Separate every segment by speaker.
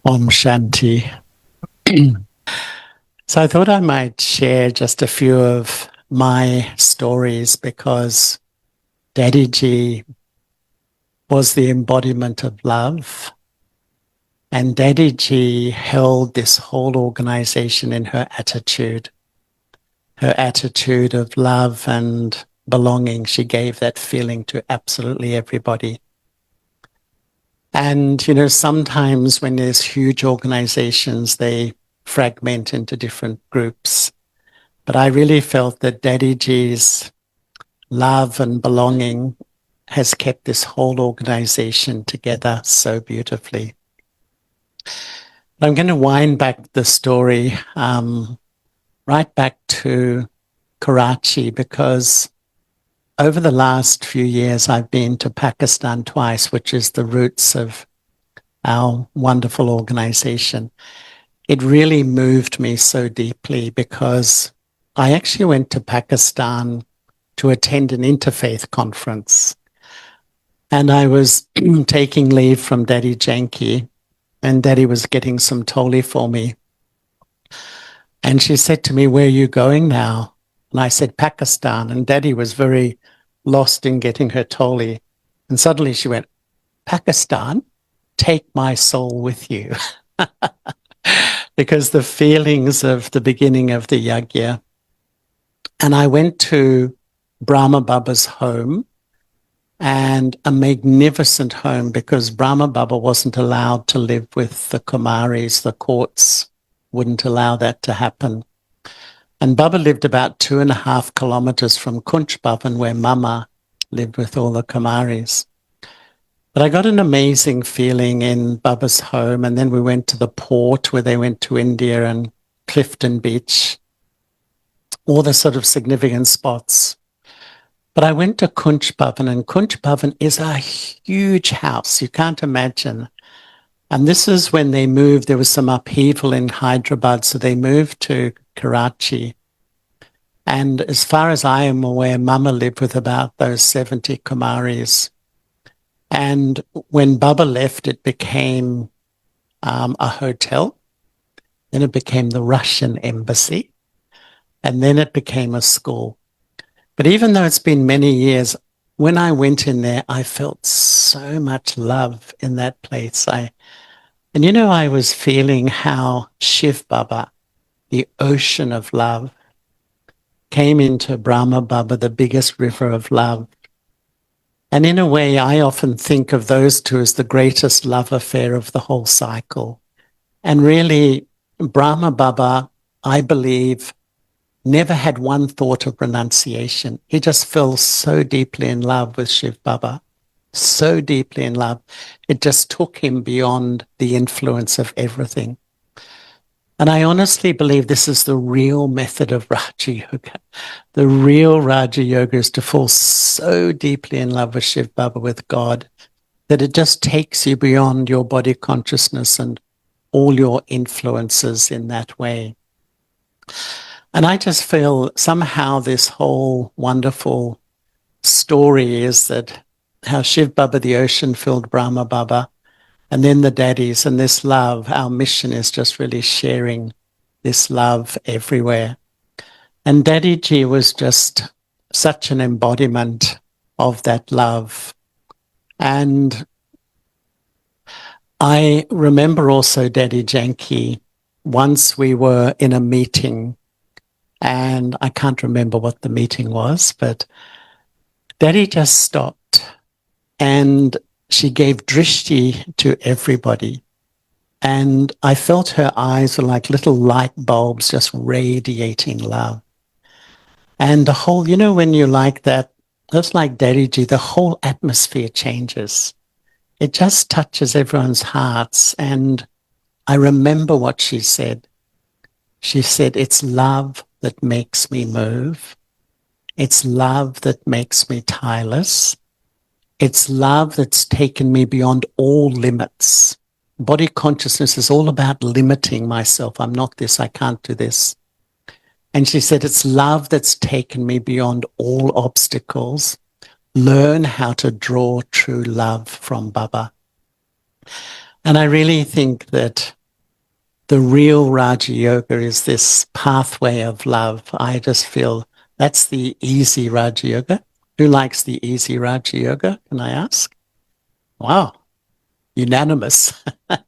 Speaker 1: Om Shanti. So I thought I might share just a few of my stories because Daddy Ji was the embodiment of love. And Daddy Ji held this whole organization in her attitude of love and belonging. She gave that feeling to absolutely everybody. And, sometimes when there's huge organizations, they fragment into different groups. But I really felt that Daddy Ji's love and belonging has kept this whole organization together so beautifully. I'm going to wind back the story right back to Karachi, because over the last few years I've been to Pakistan twice, which is the roots of our wonderful organization. It really moved me so deeply because I actually went to Pakistan to attend an interfaith conference. And I was taking leave from Daddy Janki, and Daddy was getting some toli for me. And she said to me, "Where are you going now?" And I said, "Pakistan." And Daddy was very lost in getting her toli. And suddenly she went, "Pakistan? Take my soul with you." Because the feelings of the beginning of the yagya. And I went to Brahma Baba's home, and a magnificent home, because Brahma Baba wasn't allowed to live with the Kumaris. The courts wouldn't allow that to happen. And Baba lived about 2.5 kilometers from Kunch Bhavan, where Mama lived with all the Kumaris. But I got an amazing feeling in Baba's home, and then we went to the port where they went to India and Clifton Beach, all the sort of significant spots. But I went to Kunch Bhavan, and Kunch Bhavan is a huge house. You can't imagine. And this is when they moved. There was some upheaval in Hyderabad, so they moved to Karachi. And as far as I am aware, Mama lived with about those 70 Kumaris. And when Baba left, it became a hotel. Then it became the Russian embassy. And then it became a school. But even though it's been many years, when I went in there, I felt so much love in that place. I was feeling how Shiv Baba, the ocean of love, came into Brahma Baba, the biggest river of love. And in a way, I often think of those two as the greatest love affair of the whole cycle. And really, Brahma Baba, I believe, never had one thought of renunciation. He just fell so deeply in love with Shiv Baba, so deeply in love. It just took him beyond the influence of everything. And I honestly believe this is the real method of Raja Yoga. The real Raja Yoga is to fall so deeply in love with Shiv Baba, with God, that it just takes you beyond your body consciousness and all your influences in that way. And I just feel somehow this whole wonderful story is that how Shiv Baba, the ocean, filled Brahma Baba, and then the daddies, and this love. Our mission is just really sharing this love everywhere. And Daddy Ji was just such an embodiment of that love. And I remember also Daddy Janki, once we were in a meeting, and I can't remember what the meeting was, but Daddy just stopped and she gave drishti to everybody. And I felt her eyes were like little light bulbs just radiating love. And the whole, when you like that, just like Daddy Ji, the whole atmosphere changes. It just touches everyone's hearts. And I remember what she said. She said, "It's love that makes me move. It's love that makes me tireless. It's love that's taken me beyond all limits. Body consciousness is all about limiting myself. I'm not this, I can't do this." And she said, "It's love that's taken me beyond all obstacles. Learn how to draw true love from Baba." And I really think that the real Raja Yoga is this pathway of love. I just feel that's the easy Raja Yoga. Who likes the easy Raja Yoga? Can I ask? Wow, unanimous. The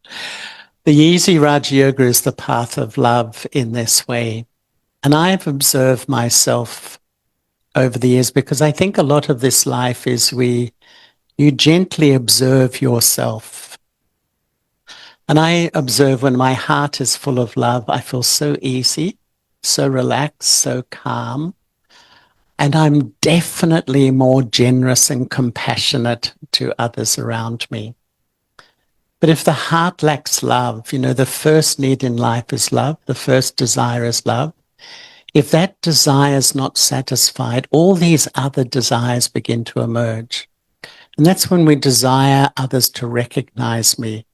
Speaker 1: easy Raja Yoga is the path of love in this way. And I've observed myself over the years, because I think a lot of this life is you gently observe yourself. And I observe when my heart is full of love, I feel so easy, so relaxed, so calm. And I'm definitely more generous and compassionate to others around me. But if the heart lacks love, the first need in life is love. The first desire is love. If that desire is not satisfied, all these other desires begin to emerge. And that's when we desire others to recognize me.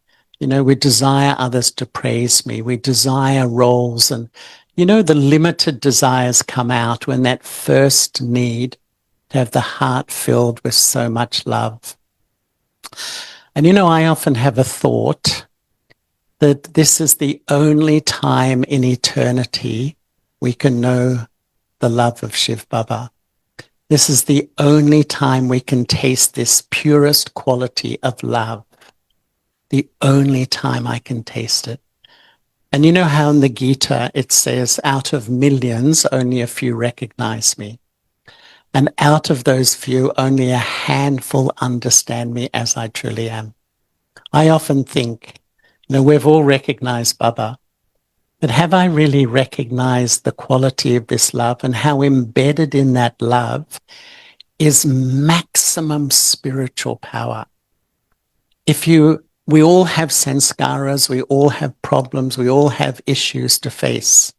Speaker 1: We desire others to praise me. We desire roles. And, the limited desires come out when that first need to have the heart filled with so much love. And, I often have a thought that this is the only time in eternity we can know the love of Shiv Baba. This is the only time we can taste this purest quality of love. The only time I can taste it. And you know how in the Gita it says, out of millions, only a few recognize me. And out of those few, only a handful understand me as I truly am. I often think, we've all recognized Baba, but have I really recognized the quality of this love and how embedded in that love is maximum spiritual power? We all have sanskaras, we all have problems, we all have issues to face.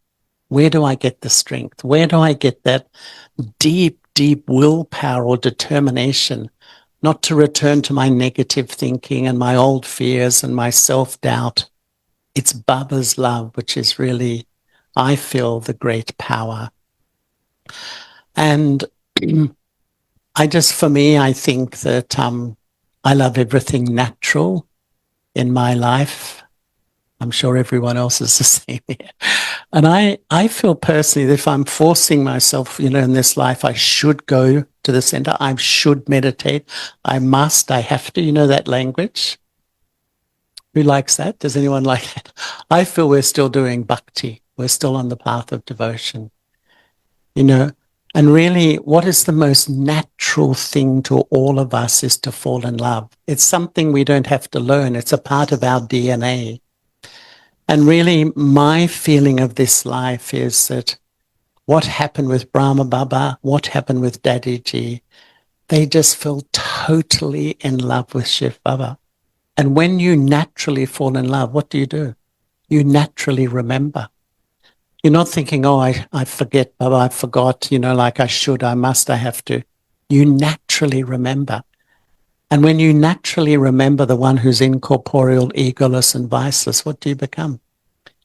Speaker 1: Where do I get the strength? Where do I get that deep, deep willpower or determination not to return to my negative thinking and my old fears and my self-doubt? It's Baba's love, which is really, I feel, the great power. And for me, I think that I love everything natural in my life. I'm sure everyone else is the same here. And I feel personally that if I'm forcing myself, in this life, I should go to the center. I should meditate. I have to, that language. Who likes that? Does anyone like that? I feel we're still doing bhakti. We're still on the path of devotion. And really, what is the most natural thing to all of us is to fall in love. It's something we don't have to learn. It's a part of our DNA. And really, my feeling of this life is that what happened with Brahma Baba, what happened with Dadiji, they just fell totally in love with Shiv Baba. And when you naturally fall in love, what do? You naturally remember. You're not thinking, oh, I forget, Baba, I forgot, like I should, I must, I have to. You naturally remember. And when you naturally remember the one who's incorporeal, egoless, and viceless, what do you become?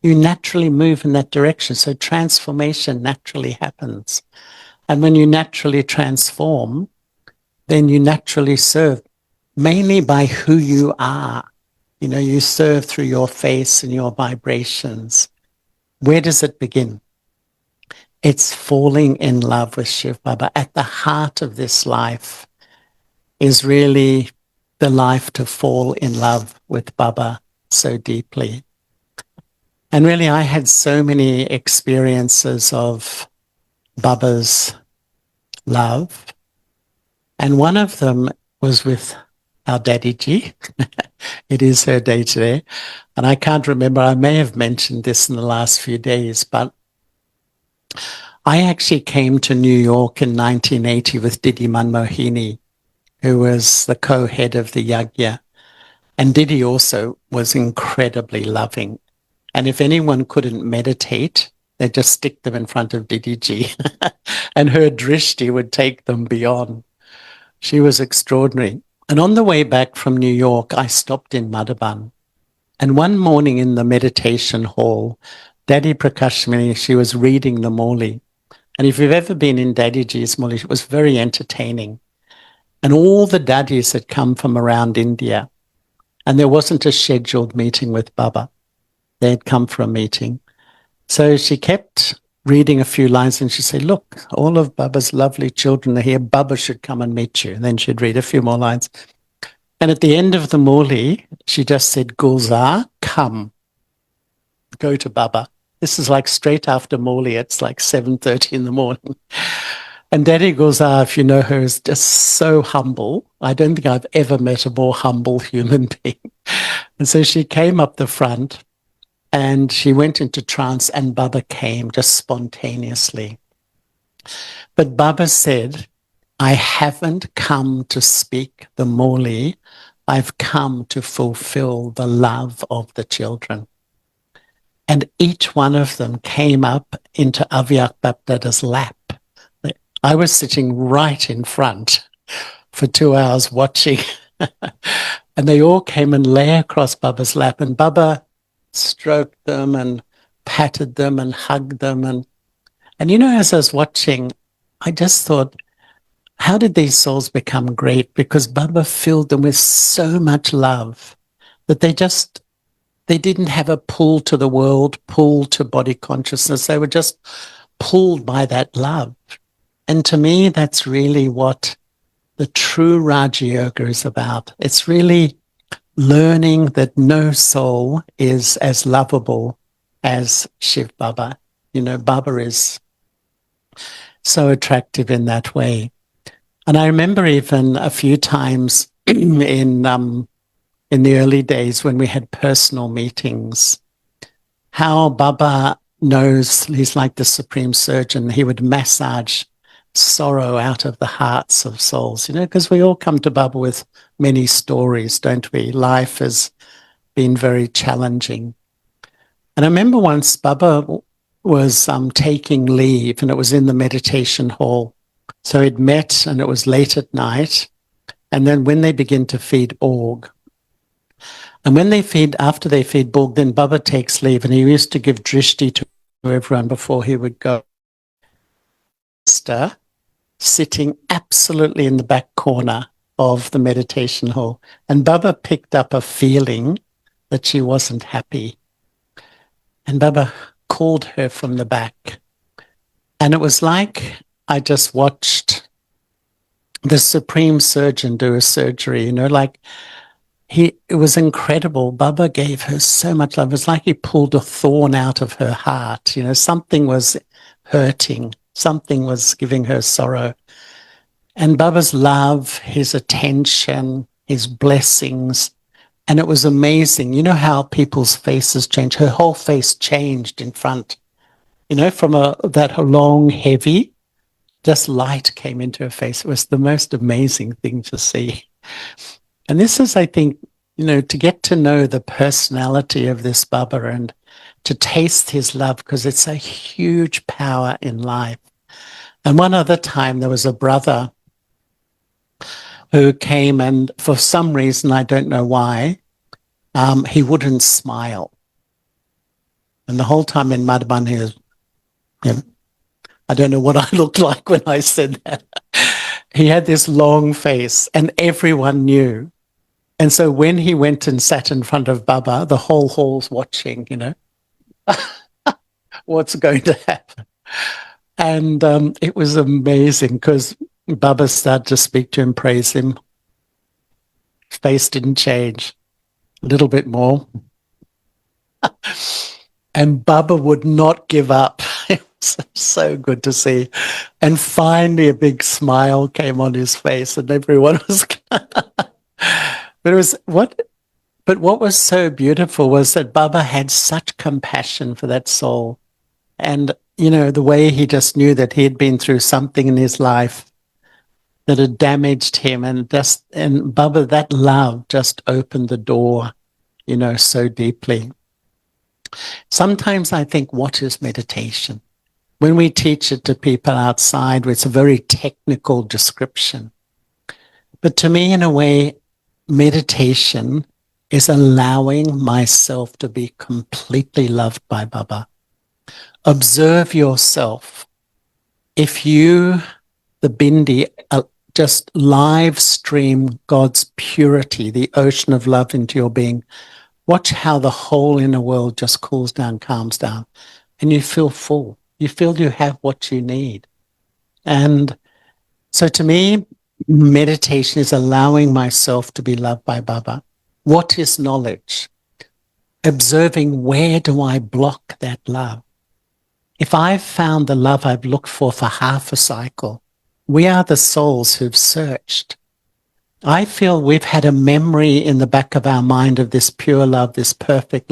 Speaker 1: You naturally move in that direction. So transformation naturally happens. And when you naturally transform, then you naturally serve, mainly by who you are. You serve through your face and your vibrations. Where does it begin? It's falling in love with Shiv Baba. At the heart of this life is really the life to fall in love with Baba so deeply. And really, I had so many experiences of Baba's love. And one of them was with our Dadiji. It is her day today. And I can't remember, I may have mentioned this in the last few days, but I actually came to New York in 1980 with Didi Manmohini, who was the co-head of the Yagya. And Didi also was incredibly loving. And if anyone couldn't meditate, they'd just stick them in front of Didiji. And her drishti would take them beyond. She was extraordinary. And on the way back from New York, I stopped in Madhaban. And one morning in the meditation hall, Daddy Prakashmani, she was reading the Moli. And if you've ever been in Daddyji's Moli, it was very entertaining. And all the Daddis had come from around India. And there wasn't a scheduled meeting with Baba. They had come for a meeting. So she kept reading a few lines and she'd say, look, all of Baba's lovely children are here. Baba should come and meet you. And then she'd read a few more lines. And at the end of the Murli, she just said, Gulzar, come, go to Baba. This is like straight after Murli. It's like 7:30 in the morning. And Daddy Gulzar, if you know her, is just so humble. I don't think I've ever met a more humble human being. And so she came up the front and she went into trance and Baba came just spontaneously. But Baba said, I haven't come to speak the Murli. I've come to fulfill the love of the children. And each one of them came up into Avyak Bapdada's lap. I was sitting right in front for 2 hours watching. And they all came and lay across Baba's lap. And Baba stroked them and patted them and hugged them. And you know, as I was watching, I just thought, how did these souls become great? Because Baba filled them with so much love that they didn't have a pull to the world, pull to body consciousness. They were just pulled by that love. And to me, that's really what the true Raja Yoga is about. It's really learning that no soul is as lovable as Shiv Baba. You know, Baba is so attractive in that way. And I remember even a few times in the early days when we had personal meetings, how Baba knows he's like the supreme surgeon. He would massage sorrow out of the hearts of souls, you know, because we all come to Baba with many stories, don't we? Life has been very challenging. And I remember once Baba was taking leave and it was in the meditation hall. So he'd met and it was late at night. And then when they begin to feed org, and when they feed, after they feed Borg, then Baba takes leave and he used to give drishti to everyone before he would go. Sister sitting absolutely in the back corner of the meditation hall. And Baba picked up a feeling that she wasn't happy. And Baba called her from the back. And it was like I just watched the supreme surgeon do a surgery, you know, like it was incredible. Baba gave her so much love. It was like he pulled a thorn out of her heart. You know, something was hurting. Something was giving her sorrow. And Baba's love, his attention, his blessings, and it was amazing. You know how people's faces change? Her whole face changed in front. You know, from that long, heavy, just light came into her face. It was the most amazing thing to see. And this is, I think, you know, to get to know the personality of this Baba and to taste his love, because it's a huge power in life. And one other time there was a brother who came and for some reason, I don't know why, he wouldn't smile. And the whole time in Madhaban, he was, you know, I don't know what I looked like when I said that. He had this long face and everyone knew. And so when he went and sat in front of Baba, the whole hall's watching, you know, what's going to happen. And it was amazing because Baba started to speak to him, praise him. His face didn't change, a little bit more. And Baba would not give up. It was so good to see. And finally a big smile came on his face and everyone was... But what was so beautiful was that Baba had such compassion for that soul. And, you know, the way he just knew that he had been through something in his life that had damaged him. And Baba, that love just opened the door, you know, so deeply. Sometimes I think, what is meditation? When we teach it to people outside, it's a very technical description. But to me, in a way, meditation is allowing myself to be completely loved by Baba. Observe yourself. If you, the bindi, just live stream God's purity, the ocean of love into your being, watch how the whole inner world just cools down, calms down, and you feel full. You feel you have what you need. And so to me, meditation is allowing myself to be loved by Baba. What is knowledge? Observing, where do I block that love? If I've found the love I've looked for half a cycle, we are the souls who've searched. I feel we've had a memory in the back of our mind of this pure love, this perfect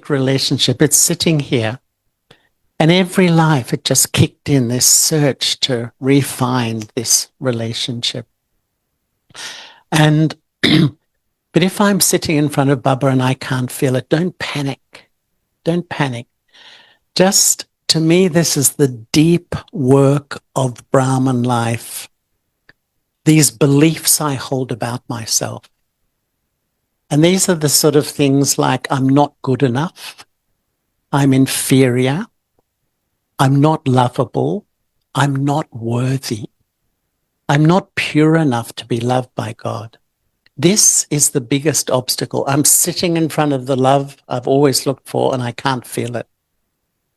Speaker 1: relationship. It's sitting here. And every life, it just kicked in this search to refine this relationship. And, but if I'm sitting in front of Baba and I can't feel it, don't panic. Don't panic. Just, to me, this is the deep work of Brahman life. These beliefs I hold about myself. And these are the sort of things like, I'm not good enough. I'm inferior. I'm not lovable. I'm not worthy. I'm not pure enough to be loved by God. This is the biggest obstacle. I'm sitting in front of the love I've always looked for and I can't feel it.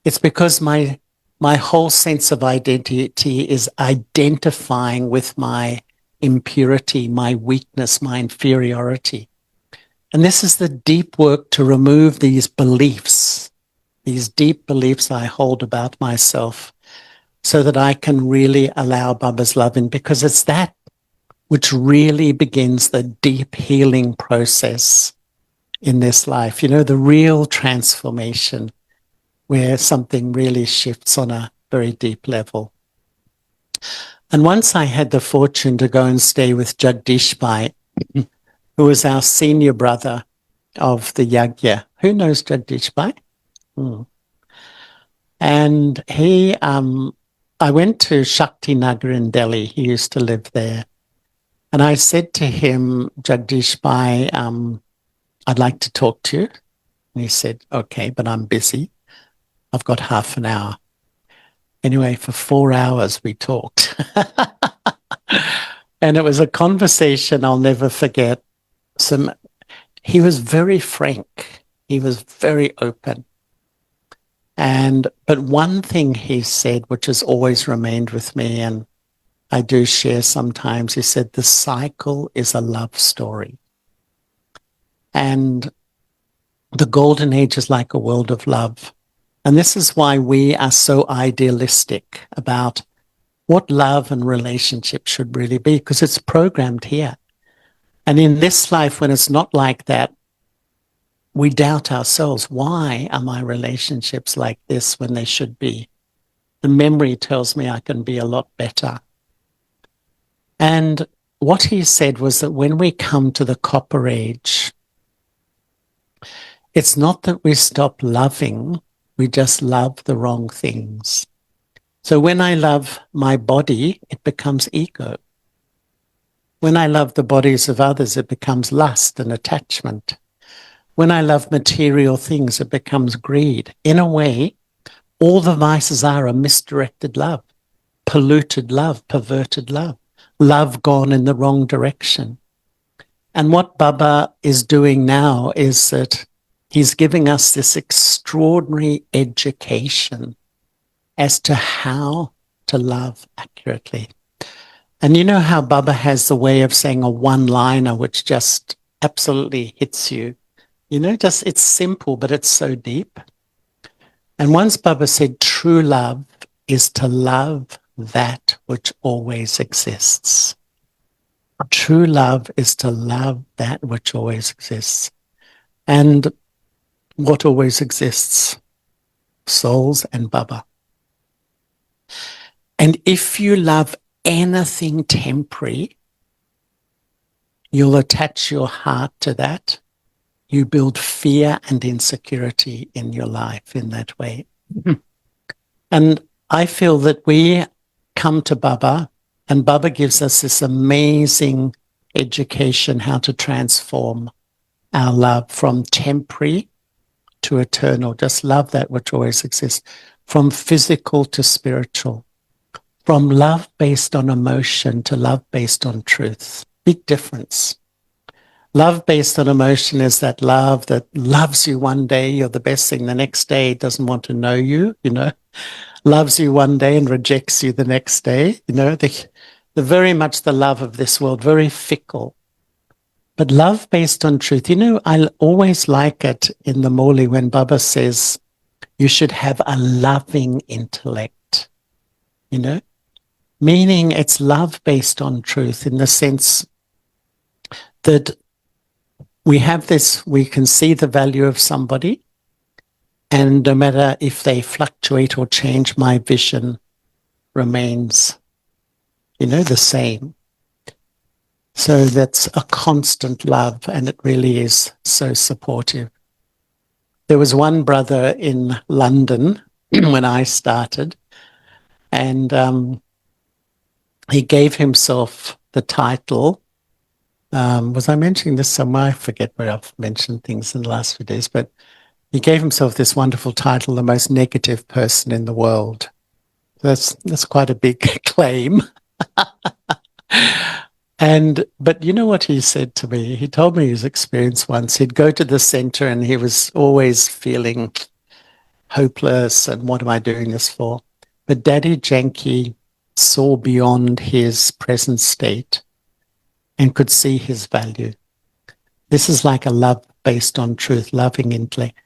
Speaker 1: It's because my whole sense of identity is identifying with my impurity, my weakness, my inferiority. And this is the deep work to remove these beliefs, these deep beliefs I hold about myself, so that I can really allow Baba's love in, because it's that which really begins the deep healing process in this life. You know, the real transformation where something really shifts on a very deep level. And once I had the fortune to go and stay with Jagdish Bhai, who was our senior brother of the Yagya. Who knows Jagdish Bhai? And I went to Shakti Nagar in Delhi. He used to live there. And I said to him, Jagdish Bhai, I'd like to talk to you. And he said, okay, but I'm busy. I've got half an hour. Anyway, for 4 hours we talked. And it was a conversation I'll never forget. He was very frank. He was very open. But one thing he said, which has always remained with me, and I do share sometimes, he said, the cycle is a love story. And the golden age is like a world of love. And this is why we are so idealistic about what love and relationship should really be, because it's programmed here. And in this life, when it's not like that, we doubt ourselves. Why are my relationships like this when they should be? The memory tells me I can be a lot better. And what he said was that when we come to the copper age, it's not that we stop loving, we just love the wrong things. So when I love my body, it becomes ego. When I love the bodies of others, it becomes lust and attachment. When I love material things, it becomes greed. In a way, all the vices are a misdirected love, polluted love, perverted love, love gone in the wrong direction. And what Baba is doing now is that he's giving us this extraordinary education as to how to love accurately. And you know how Baba has the way of saying a one-liner which just absolutely hits you. You know, just it's simple, but it's so deep. And once Baba said, true love is to love that which always exists. True love is to love that which always exists. And what always exists? Souls and Baba. And if you love anything temporary, you'll attach your heart to that. You build fear and insecurity in your life in that way. And I feel that we come to Baba, and Baba gives us this amazing education how to transform our love from temporary to eternal. Just love that which always exists. From physical to spiritual. from love based on emotion to love based on truth. Big difference. Love based on emotion is that love that loves you one day, you're the best thing. The next day doesn't want to know you, loves you one day and rejects you the next day. The very much the love of this world, very fickle. But love based on truth, I always like it in the Morley when Baba says, you should have a loving intellect, meaning it's love based on truth in the sense that we have this, we can see the value of somebody, and no matter if they fluctuate or change, my vision remains, the same. So that's a constant love, and it really is so supportive. There was one brother in London when I started, and he gave himself the title. Was I mentioning this somewhere? I forget where I've mentioned things in the last few days, but he gave himself this wonderful title, the most negative person in the world. That's quite a big claim. But you know what he said to me? He told me his experience once. He'd go to the center and he was always feeling hopeless and what am I doing this for? But Daddy Janki saw beyond his present state and could see his value. This is like a love based on truth, loving intellect.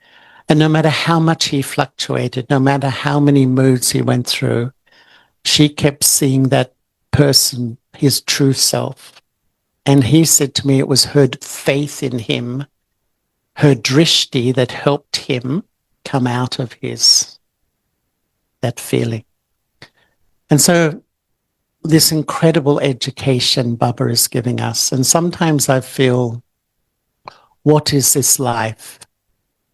Speaker 1: And no matter how much he fluctuated, no matter how many moods he went through, she kept seeing that person, his true self. And he said to me, it was her faith in him, her drishti that helped him come out of that feeling. And so this incredible education Baba is giving us. And sometimes I feel, what is this life?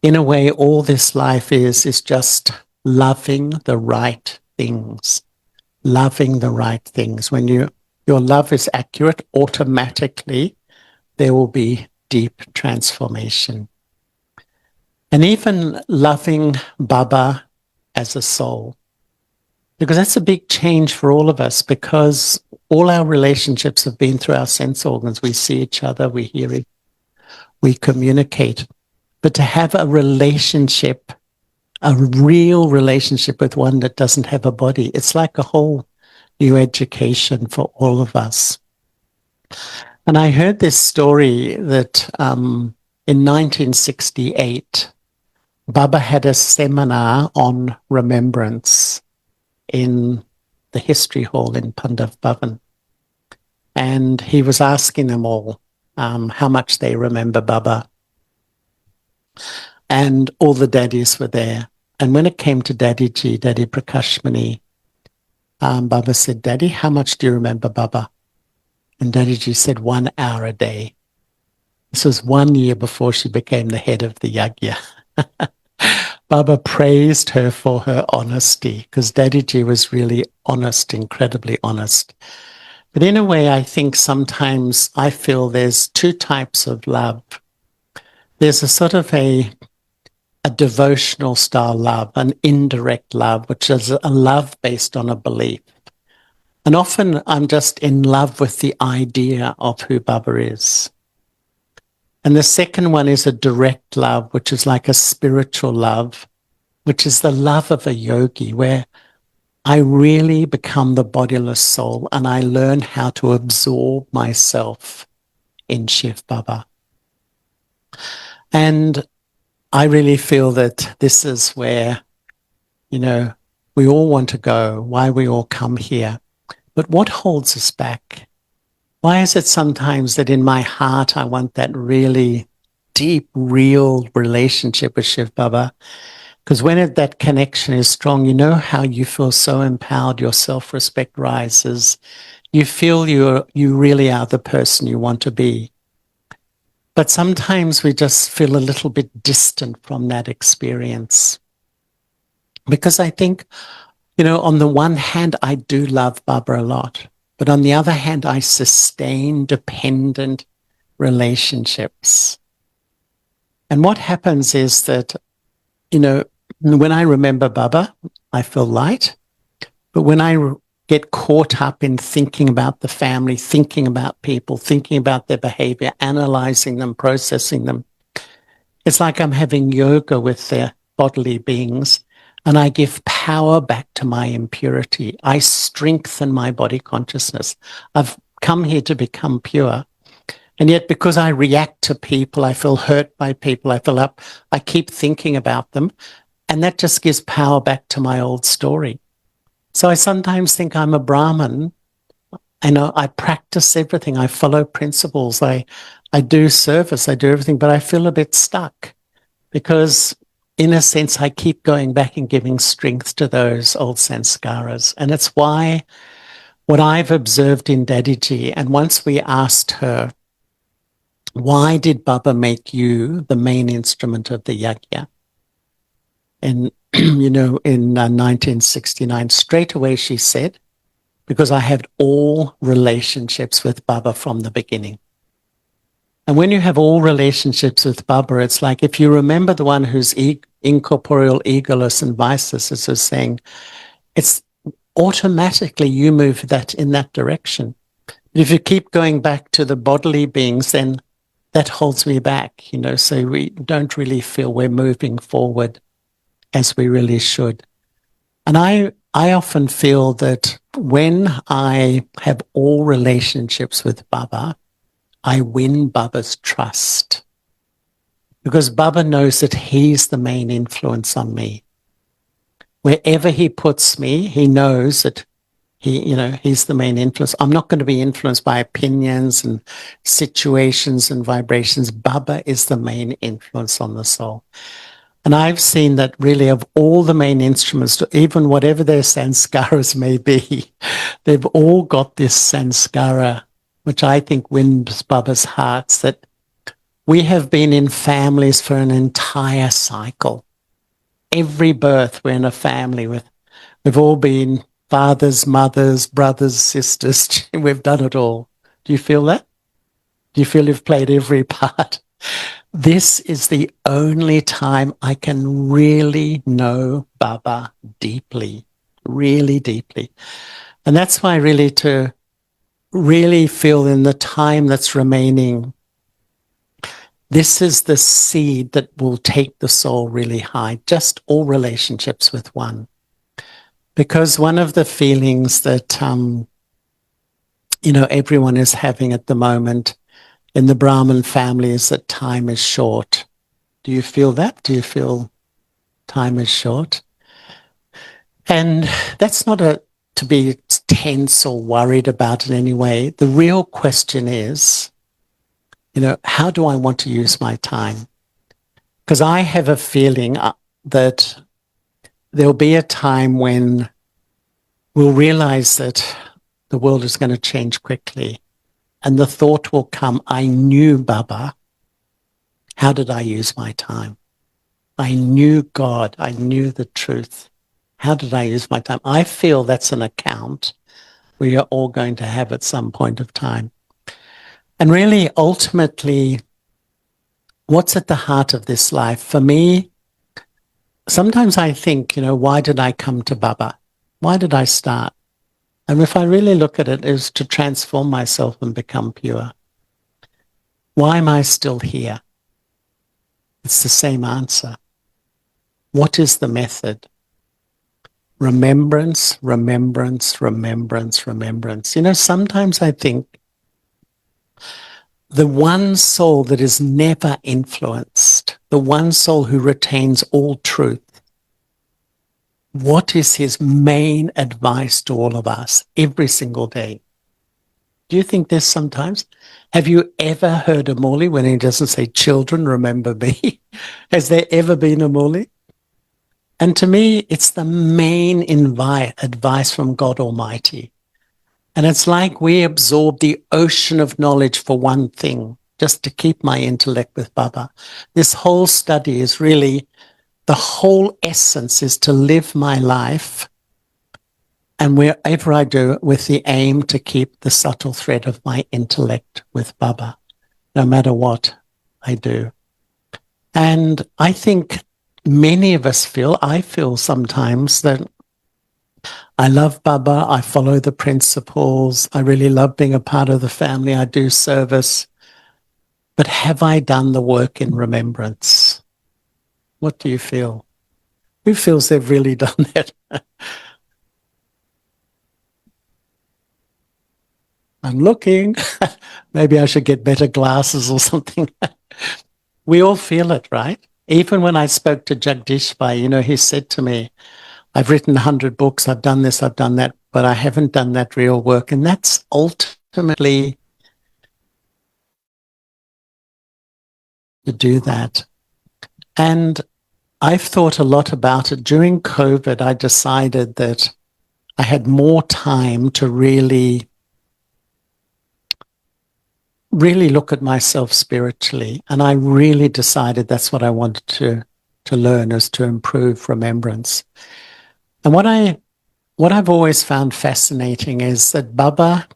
Speaker 1: In a way, all this life is just loving the right things. Loving the right things. When your love is accurate, automatically there will be deep transformation. And even loving Baba as a soul. Because that's a big change for all of us, because all our relationships have been through our sense organs. We see each other, we hear it, we communicate. But to have a relationship, a real relationship with one that doesn't have a body, it's like a whole new education for all of us. And I heard this story that in 1968, Baba had a seminar on remembrance in the history hall in Pandav Bhavan. And he was asking them all how much they remember Baba. And all the daddies were there. And when it came to Daddy Prakashmani, Baba said, Daddy, how much do you remember Baba? And Daddy said, 1 hour a day. This was 1 year before she became the head of the yagya. Baba praised her for her honesty, because Daddy was really honest, incredibly honest. But in a way, I think sometimes I feel there's two types of love. There's a sort of a devotional style love, an indirect love, which is a love based on a belief. And often I'm just in love with the idea of who Baba is. And the second one is a direct love, which is like a spiritual love, which is the love of a yogi, where I really become the bodiless soul and I learn how to absorb myself in Shiv Baba. And I really feel that this is where, we all want to go, why we all come here. But what holds us back? Why is it sometimes that in my heart I want that really deep, real relationship with Shiv Baba? Because when that connection is strong, you know how you feel so empowered, your self-respect rises. You feel you really are the person you want to be. But sometimes we just feel a little bit distant from that experience. Because I think, on the one hand, I do love Baba a lot. But on the other hand, I sustain dependent relationships. And what happens is that, when I remember Baba, I feel light. But when I get caught up in thinking about the family, thinking about people, thinking about their behavior, analyzing them, processing them. It's like I'm having yoga with their bodily beings, and I give power back to my impurity. I strengthen my body consciousness. I've come here to become pure. And yet, because I react to people, I feel hurt by people, I feel up, I keep thinking about them, and that just gives power back to my old story. So I sometimes think I'm a Brahmin. I practice everything. I follow principles. I do service. I do everything, but I feel a bit stuck because, in a sense, I keep going back and giving strength to those old sanskaras. And it's why what I've observed in Dadiji, and once we asked her, why did Baba make you the main instrument of the yajna? And, in 1969, straight away she said, because I had all relationships with Baba from the beginning. And when you have all relationships with Baba, it's like if you remember the one who's incorporeal, egoless, and viceless, as was saying, it's automatically you move that in that direction. If you keep going back to the bodily beings, then that holds me back, so we don't really feel we're moving forward as we really should. And I often feel that when I have all relationships with Baba, I win Baba's trust. Because Baba knows that he's the main influence on me. Wherever he puts me, he knows that he's the main influence. I'm not going to be influenced by opinions and situations and vibrations. Baba is the main influence on the soul. And I've seen that really of all the main instruments, even whatever their sanskaras may be, they've all got this sanskara, which I think wins Baba's hearts, that we have been in families for an entire cycle. Every birth, we're in a family we've all been fathers, mothers, brothers, sisters. We've done it all. Do you feel that? Do you feel you've played every part? This is the only time I can really know Baba deeply, really deeply. And that's why really to really feel in the time that's remaining, this is the seed that will take the soul really high, just all relationships with one. Because one of the feelings that, everyone is having at the moment in the Brahmin family is that time is short. Do you feel that? Do you feel time is short? And that's not to be tense or worried about in any way. The real question is, how do I want to use my time? Because I have a feeling that there'll be a time when we'll realize that the world is going to change quickly. And the thought will come, I knew Baba. How did I use my time? I knew God. I knew the truth. How did I use my time? I feel that's an account we are all going to have at some point of time. And really, ultimately, what's at the heart of this life? For me, sometimes I think, why did I come to Baba? Why did I start? And if I really look at it, is to transform myself and become pure. Why am I still here? It's the same answer. What is the method? Remembrance, remembrance, remembrance, remembrance. Sometimes I think the one soul that is never influenced, the one soul who retains all truth, what is his main advice to all of us every single day? Do you think this sometimes? Have you ever heard a Murli when he doesn't say, children, remember me? Has there ever been a Murli? And to me, it's the main advice from God Almighty. And it's like we absorb the ocean of knowledge for one thing, just to keep my intellect with Baba. This whole study is really, the whole essence is to live my life, and wherever I do it, with the aim to keep the subtle thread of my intellect with Baba, no matter what I do. And I think many of us I feel sometimes that I love Baba. I follow the principles. I really love being a part of the family. I do service. But have I done the work in remembrance? What do you feel? Who feels they've really done that? I'm looking. Maybe I should get better glasses or something. We all feel it, right? Even when I spoke to Jagdish Bhai, he said to me, I've written 100 books, I've done this, I've done that, but I haven't done that real work. And that's ultimately to do that. And I've thought a lot about it. During COVID, I decided that I had more time to really look at myself spiritually. And I really decided that's what I wanted to learn, is to improve remembrance. And what I've always found fascinating is that Baba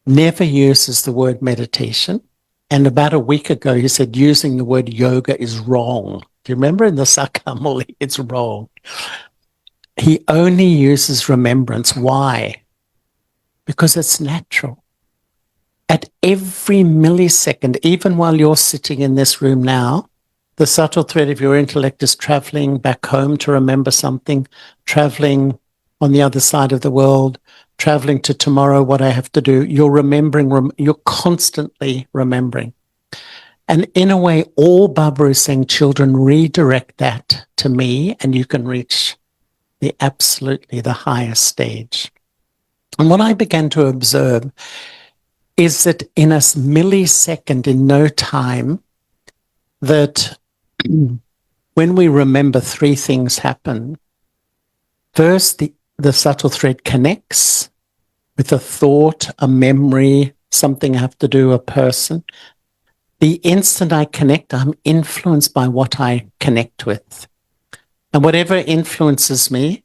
Speaker 1: never uses the word meditation. And about a week ago, he said using the word yoga is wrong. Do you remember in the Sakamuli? It's wrong. He only uses remembrance. Why? Because it's natural. At every millisecond, even while you're sitting in this room now, the subtle thread of your intellect is traveling back home to remember something, traveling on the other side of the world, traveling to tomorrow, what I have to do. You're remembering, you're constantly remembering. And in a way, all Baba is saying, children, redirect that to me and you can reach the highest stage. And what I began to observe is that in a millisecond, in no time, that when we remember, three things happen. First, the subtle thread connects with a thought, a memory, something I have to do, a person. The instant I connect, I'm influenced by what I connect with. And whatever influences me,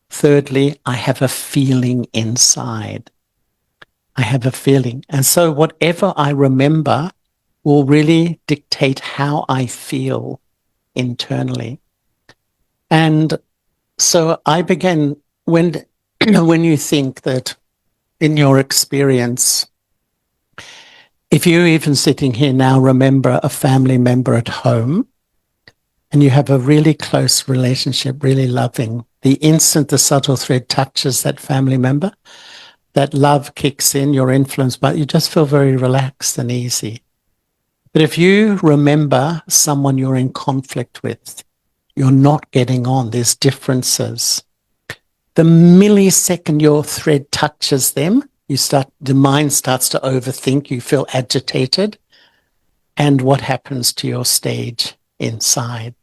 Speaker 1: thirdly, I have a feeling inside. I have a feeling. And so whatever I remember will really dictate how I feel internally. And so I began, when you think that in your experience, if you're even sitting here now, remember a family member at home, and you have a really close relationship, really loving, the instant the subtle thread touches that family member, that love kicks in, you're influenced by it, you just feel very relaxed and easy. But if you remember someone you're in conflict with, you're not getting on, there's differences. The millisecond your thread touches them, the mind starts to overthink, you feel agitated, and what happens to your stage inside?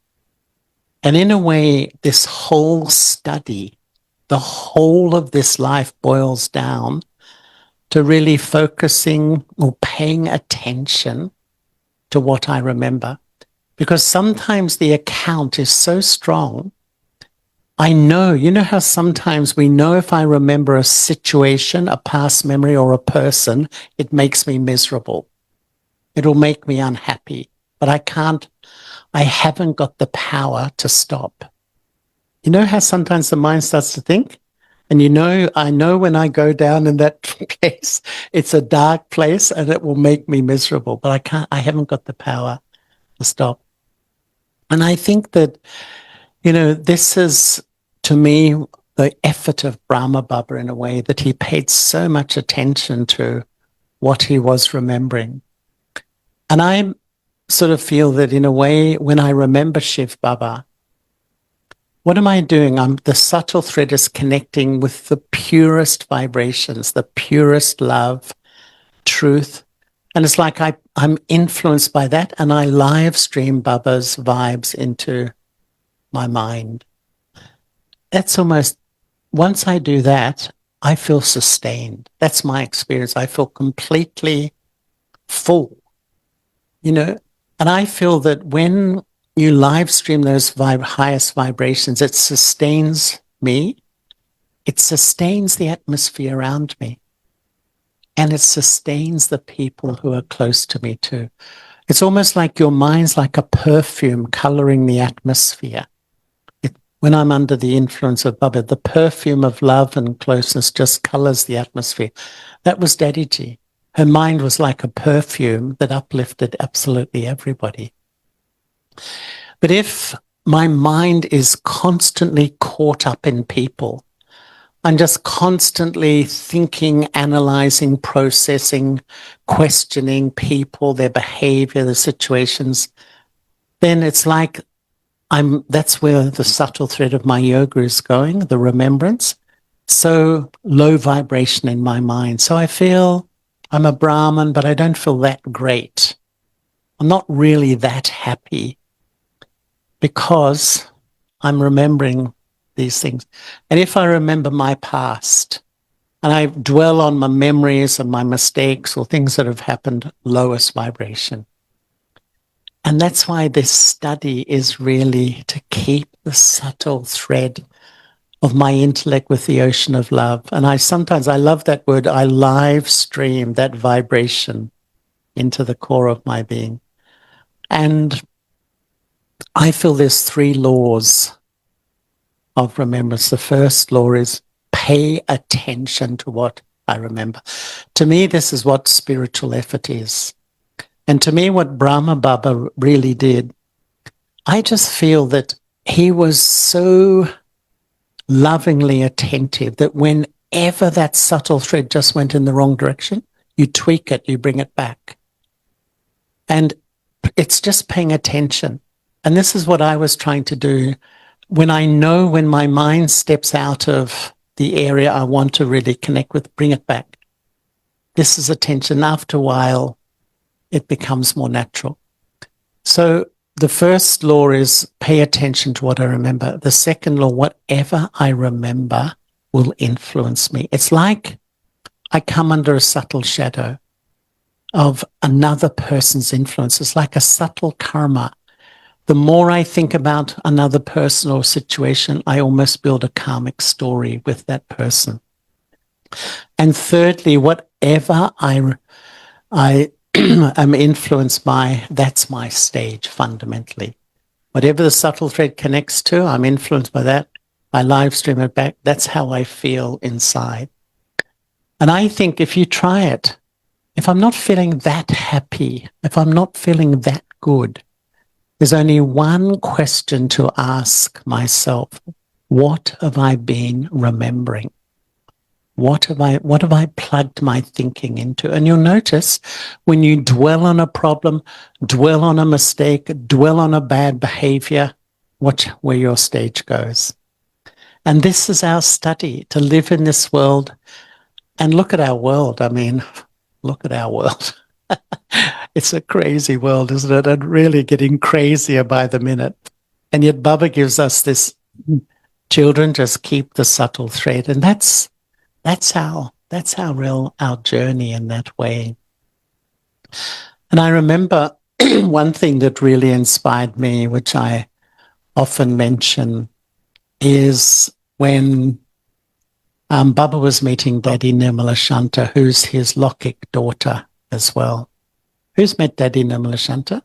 Speaker 1: And in a way, this whole study, the whole of this life boils down to really focusing or paying attention to what I remember. Because sometimes the account is so strong. I know, you know how sometimes we know if I remember a situation, a past memory or a person, it makes me miserable. It'll make me unhappy, but I haven't got the power to stop. You know how sometimes the mind starts to think? And I know when I go down in that place, it's a dark place and it will make me miserable, but I haven't got the power to stop. And I think that, this is, to me, the effort of Brahma Baba in a way, that he paid so much attention to what he was remembering. And I sort of feel that in a way, when I remember Shiv Baba, what am I doing? The subtle thread is connecting with the purest vibrations, the purest love, truth. And it's like I'm influenced by that, and I live stream Baba's vibes into my mind. That's almost, once I do that, I feel sustained. That's my experience. I feel completely full, and I feel that when you live stream those highest vibrations, it sustains me. It sustains the atmosphere around me. And it sustains the people who are close to me too. It's almost like your mind's like a perfume coloring the atmosphere. when I'm under the influence of Baba, the perfume of love and closeness just colors the atmosphere. That was Daddy Ji. Her mind was like a perfume that uplifted absolutely everybody. But if my mind is constantly caught up in people, I'm just constantly thinking, analyzing, processing, questioning people, their behavior, the situations, then it's like that's where the subtle thread of my yoga is going, the remembrance. So low vibration in my mind. So I feel I'm a Brahmin, but I don't feel that great. I'm not really that happy because I'm remembering these things. And if I remember my past and I dwell on my memories and my mistakes or things that have happened, lowest vibration. And that's why this study is really to keep the subtle thread of my intellect with the ocean of love. And I love that word, I live stream that vibration into the core of my being. And I feel there's 3 laws of remembrance. The first law is pay attention to what I remember. To me, this is what spiritual effort is. And to me, what Brahma Baba really did, I just feel that he was so lovingly attentive that whenever that subtle thread just went in the wrong direction, you tweak it, you bring it back. And it's just paying attention. And this is what I was trying to do. When I know when my mind steps out of the area I want to really connect with, bring it back. This is attention. After a while, it becomes more natural. So the first law is pay attention to what I remember. The second law, whatever I remember will influence me. It's like I come under a subtle shadow of another person's influence. It's like a subtle karma. The more I think about another person or situation, I almost build a karmic story with that person. And thirdly, whatever I am influenced by, that's my stage fundamentally. Whatever the subtle thread connects to, I'm influenced by that. I live stream it back. That's how I feel inside. And I think if you try it, if I'm not feeling that happy, if I'm not feeling that good, there's only one question to ask myself. What have I been remembering? What have I plugged my thinking into? And you'll notice when you dwell on a problem, dwell on a mistake, dwell on a bad behavior, watch where your stage goes. And this is our study, to live in this world. And look at our world. I mean, look at our world. It's a crazy world, isn't it? And really getting crazier by the minute. And yet Baba gives us this, children, just keep the subtle thread. And that's our journey in that way. And I remember one thing that really inspired me, which I often mention, is when Baba was meeting Daddy Nirmala Shanta, who's his Lokik daughter as well. Who's met Daddy Nirmala Shanta?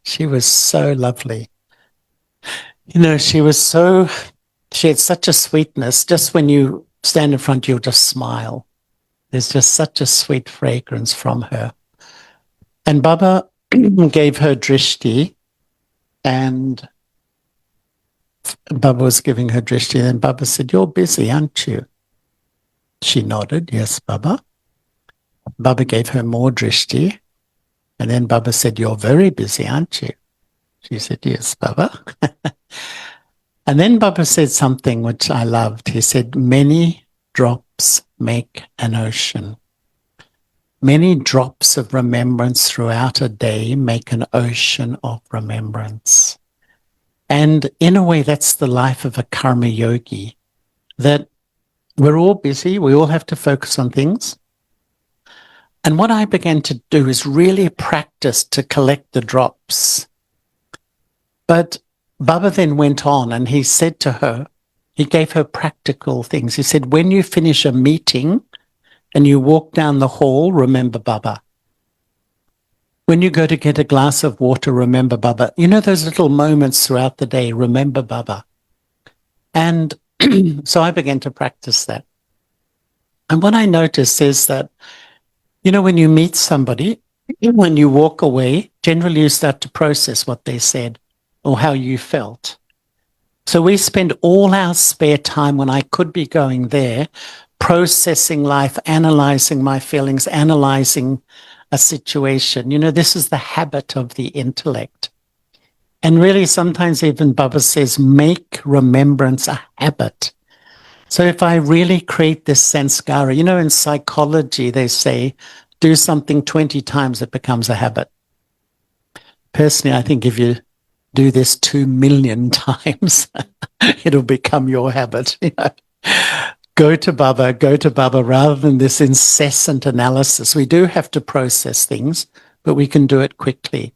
Speaker 1: She was so lovely. You know, she had such a sweetness. Just when you stand in front, you'll just smile. There's just such a sweet fragrance from her. And Baba gave her drishti, and Baba was giving her drishti, and Baba said, "You're busy, aren't you?" She nodded, "Yes, Baba." Baba gave her more drishti, and then Baba said, "You're very busy, aren't you?" She said, "Yes, Baba." And then Baba said something which I loved. He said, "Many drops make an ocean. Many drops of remembrance throughout a day make an ocean of remembrance." And in a way, that's the life of a karma yogi, that we're all busy. We all have to focus on things. And what I began to do is really practice to collect the drops. But Baba then went on and he said to her, he gave her practical things. He said, when you finish a meeting and you walk down the hall, remember Baba. When you go to get a glass of water, remember Baba. You know those little moments throughout the day, remember Baba. And so I began to practice that. And what I noticed is that, you know, when you meet somebody, when you walk away, generally you start to process what they said or how you felt. So we spend all our spare time when I could be going there, processing life, analyzing my feelings, analyzing a situation. You know, this is the habit of the intellect. And really, sometimes even Baba says, make remembrance a habit. So if I really create this sanskara, you know, in psychology, they say, do something 20 times, it becomes a habit. Personally, I think if you do this 2 million times, it'll become your habit. You know? Go to Baba, rather than this incessant analysis. We do have to process things, but we can do it quickly.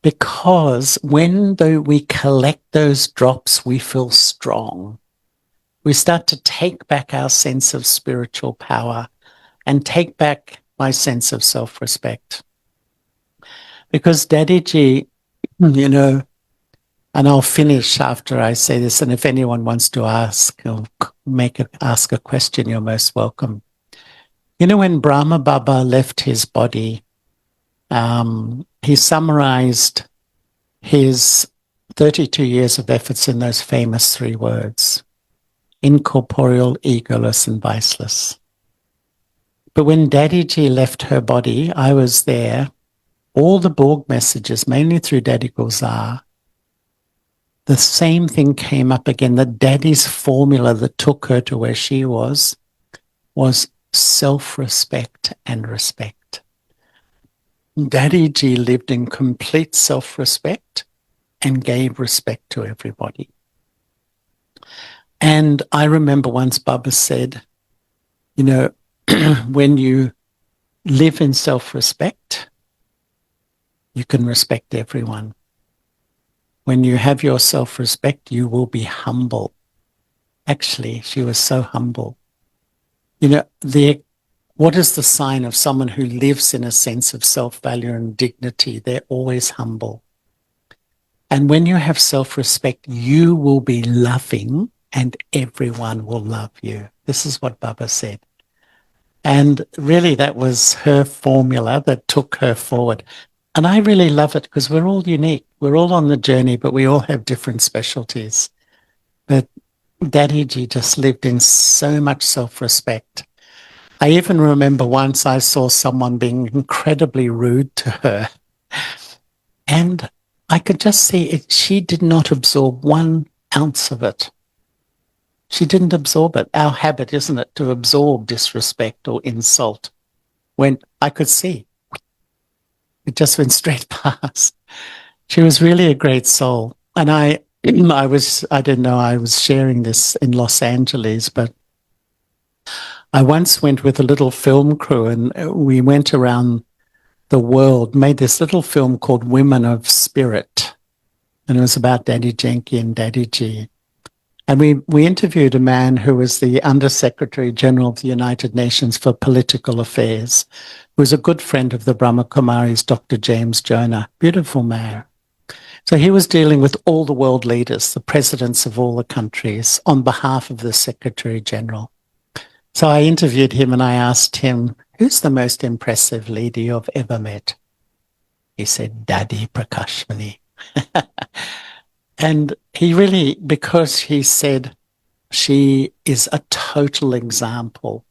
Speaker 1: Because when we collect those drops, we feel strong. We start to take back our sense of spiritual power and take back my sense of self-respect. Because Daddyji, you know, and I'll finish after I say this, and if anyone wants to ask or ask a question, you're most welcome. You know, when Brahma Baba left his body, he summarized his 32 years of efforts in those famous 3 words: incorporeal, egoless, and viceless. But when Daddyji left her body, I was there. All the Borg messages, mainly through Daddy Gulzar, the same thing came up again. The Daddy's formula that took her to where she was self-respect and respect. Daddyji lived in complete self-respect and gave respect to everybody. And I remember once Baba said, you know, when you live in self-respect, you can respect everyone. When you have your self-respect, you will be humble. Actually, she was so humble. You know, what is the sign of someone who lives in a sense of self-value and dignity? They're always humble. And when you have self-respect, you will be loving and everyone will love you. This is what Baba said. And really, that was her formula that took her forward. And I really love it because we're all unique. We're all on the journey, but we all have different specialties. But Daddyji just lived in so much self-respect. I even remember once I saw someone being incredibly rude to her. And I could just see it. She did not absorb 1 ounce of it. She didn't absorb it. Our habit, isn't it, to absorb disrespect or insult? When I could see, it just went straight past. She was really a great soul. And I didn't know I was sharing this in Los Angeles, but I once went with a little film crew and we went around the world, made this little film called Women of Spirit. And it was about Daddy Jenki and Daddyji. And we interviewed a man who was the Under-Secretary General of the United Nations for Political Affairs, who was a good friend of the Brahma Kumaris, Dr. James Jonah. Beautiful man. So he was dealing with all the world leaders, the presidents of all the countries, on behalf of the Secretary General. So I interviewed him and I asked him, who's the most impressive leader you've ever met? He said, Daddy Prakashmani. And he really, because he said she is a total example.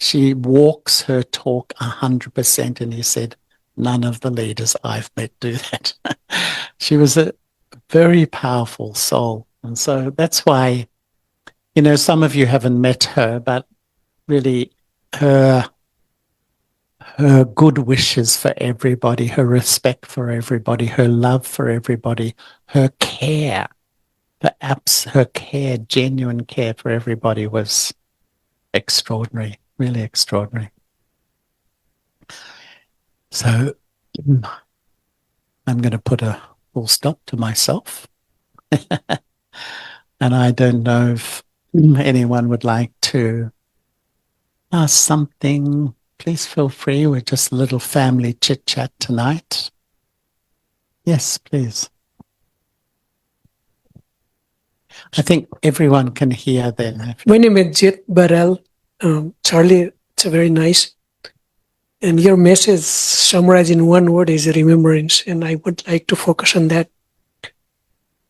Speaker 1: She walks her talk 100%. And he said, none of the leaders I've met do that. She was a very powerful soul. And so that's why, you know, some of you haven't met her, but really her good wishes for everybody, her respect for everybody, her love for everybody, her care, her care, genuine care for everybody was extraordinary, really extraordinary. So I'm going to put a full stop to myself. And I don't know if anyone would like to ask something. please feel free. We're just a little family chit-chat tonight. Yes, please. I think everyone can hear then.
Speaker 2: My name is Jit Barel. Charlie, it's a very nice. And your message summarized in one word is remembrance. And I would like to focus on that.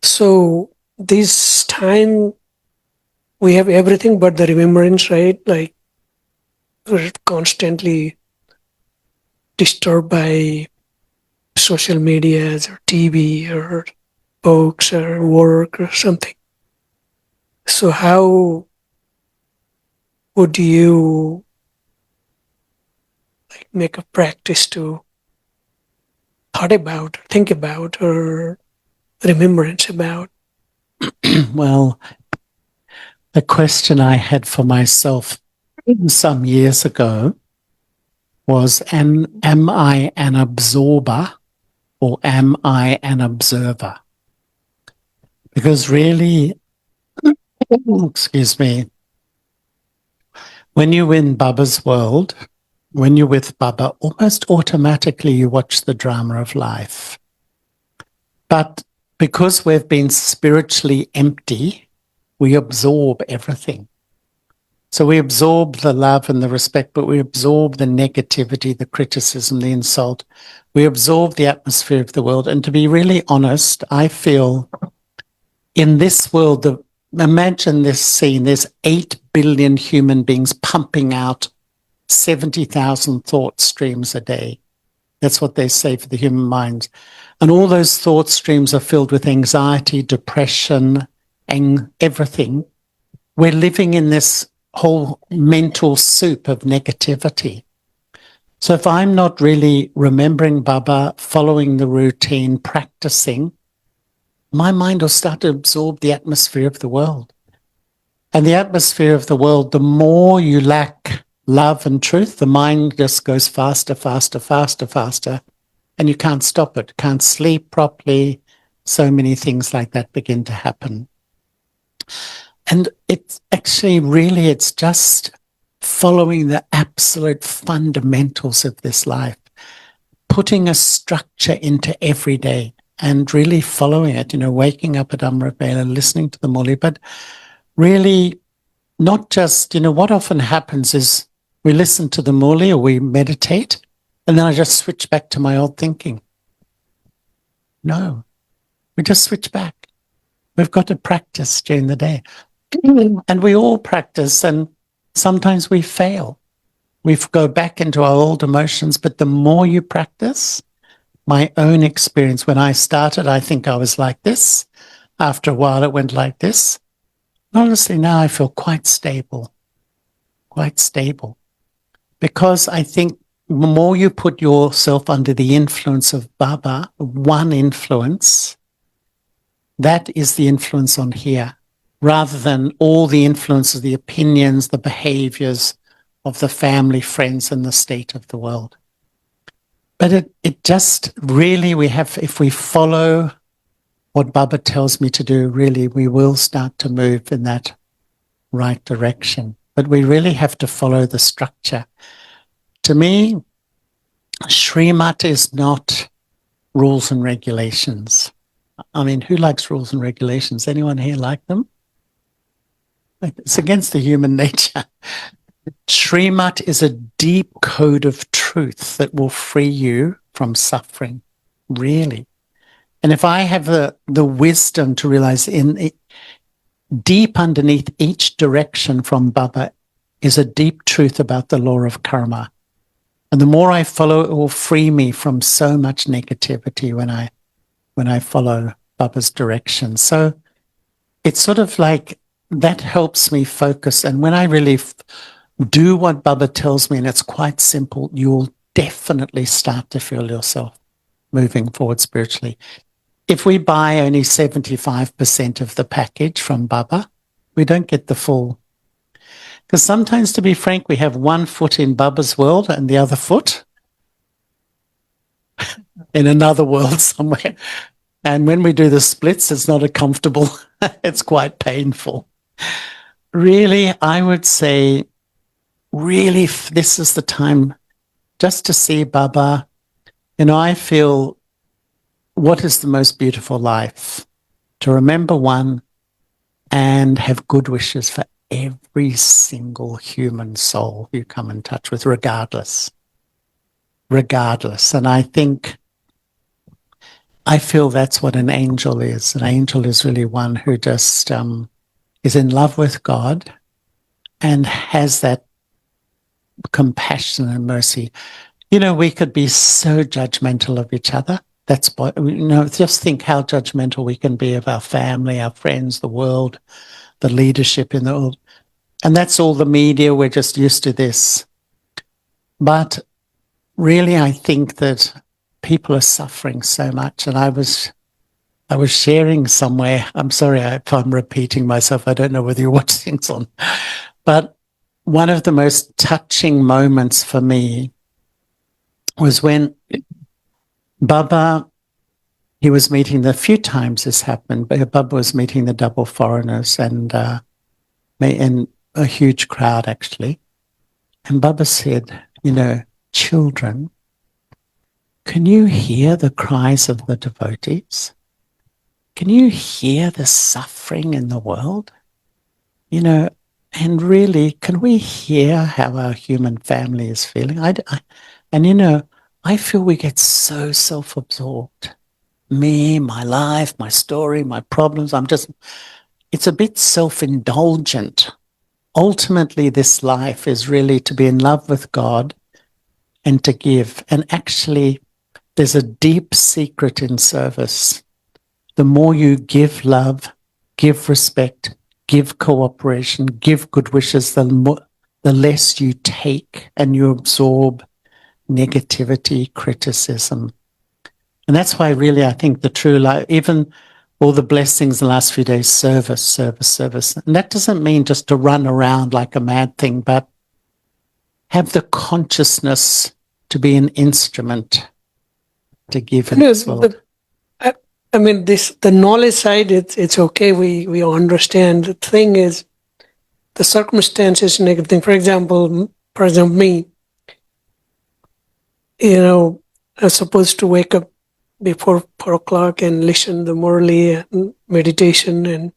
Speaker 2: So this time we have everything but the remembrance, right? Like we're constantly disturbed by social medias or TV or books or work or something. So how would you make a practice to think about, or remembrance about?
Speaker 1: Well, the question I had for myself some years ago was, am I an absorber or am I an observer? Because really, excuse me, when you're in Baba's world, when you're with Baba, almost automatically you watch the drama of life. But because we've been spiritually empty, we absorb everything. So we absorb the love and the respect, but we absorb the negativity, the criticism, the insult. We absorb the atmosphere of the world. And to be really honest, I feel in this world, imagine this scene, there's 8 billion human beings pumping out 70,000 thought streams a day. That's what they say for the human mind. And all those thought streams are filled with anxiety, depression, and everything. We're living in this whole mental soup of negativity. So if I'm not really remembering Baba, following the routine, practicing, my mind will start to absorb the atmosphere of the world. And the atmosphere of the world, the more you lack love and truth, the mind just goes faster, faster, faster, faster, and you can't stop it, can't sleep properly. So many things like that begin to happen. And it's actually really, it's just following the absolute fundamentals of this life, putting a structure into every day and really following it, waking up at Amrit Vela, listening to the Muli, but really not just, what often happens is we listen to the Muli or we meditate, and then I just switch back to my old thinking. No, we just switch back. We've got to practice during the day. And we all practice, and sometimes we fail. We go back into our old emotions, but the more you practice, my own experience, when I started, I think I was like this. After a while, it went like this. Honestly, now I feel quite stable. Because I think the more you put yourself under the influence of Baba, one influence, that is the influence on here, rather than all the influences, the opinions, the behaviors of the family, friends, and the state of the world. But it just really, if we follow what Baba tells me to do, really, we will start to move in that right direction. But we really have to follow the structure. To me, Srimat is not rules and regulations. I mean, who likes rules and regulations? Anyone here like them? It's against the human nature. Srimat is a deep code of truth that will free you from suffering, really. And if I have the wisdom to realize deep underneath each direction from Baba is a deep truth about the law of karma. And the more I follow, it will free me from so much negativity when I follow Baba's direction. So it's sort of like that helps me focus. And when I really do what Baba tells me, and it's quite simple, you'll definitely start to feel yourself moving forward spiritually. If we buy only 75% of the package from Baba, we don't get the full. Because sometimes, to be frank, we have one foot in Baba's world and the other foot in another world somewhere. And when we do the splits, it's not a comfortable, it's quite painful. Really, I would say really, this is the time just to see Baba. I feel, what is the most beautiful life? To remember one and have good wishes for every single human soul you come in touch with, regardless. And I feel that's what an angel is. An angel is really one who just is in love with God and has that compassion and mercy. We could be so judgmental of each other. That's what, just think how judgmental we can be of our family, our friends, the world, the leadership in the world. And that's all the media. We're just used to this. But really, I think that people are suffering so much. And I was sharing somewhere, I'm sorry if I'm repeating myself, I don't know whether you watch things on, but one of the most touching moments for me was when Baba, he was meeting, a few times this happened, but Baba was meeting the double foreigners and in a huge crowd actually. And Baba said, children, can you hear the cries of the devotees? Can you hear the suffering in the world? And really, can we hear how our human family is feeling? I feel we get so self-absorbed. Me, my life, my story, my problems. It's a bit self-indulgent. Ultimately, this life is really to be in love with God and to give. And actually, there's a deep secret in service. The more you give love, give respect, give cooperation, give good wishes, the less you take and you absorb negativity, criticism. And that's why really I think the true life, even all the blessings in the last few days, service. And that doesn't mean just to run around like a mad thing, but have the consciousness to be an instrument to give in this world.
Speaker 2: The knowledge side, it's okay. We understand. The thing is, the circumstances, negative thing. For example, me, I'm supposed to wake up before 4 o'clock and listen to Murli and meditation, and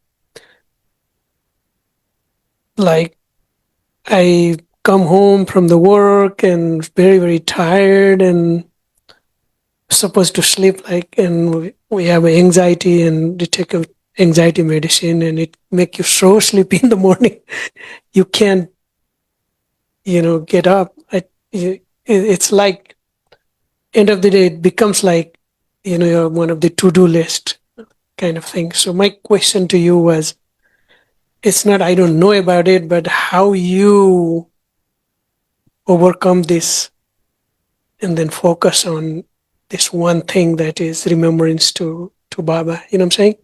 Speaker 2: like I come home from the work and very, very tired and supposed to sleep, and we have anxiety and they take anxiety medicine and it make you so sleepy in the morning. You can't, get up. It's like, end of the day, it becomes like, one of the to-do list kind of thing. So my question to you was, it's not, I don't know about it, but how you overcome this and then focus on this one thing that is remembrance to Baba. You know what I'm saying?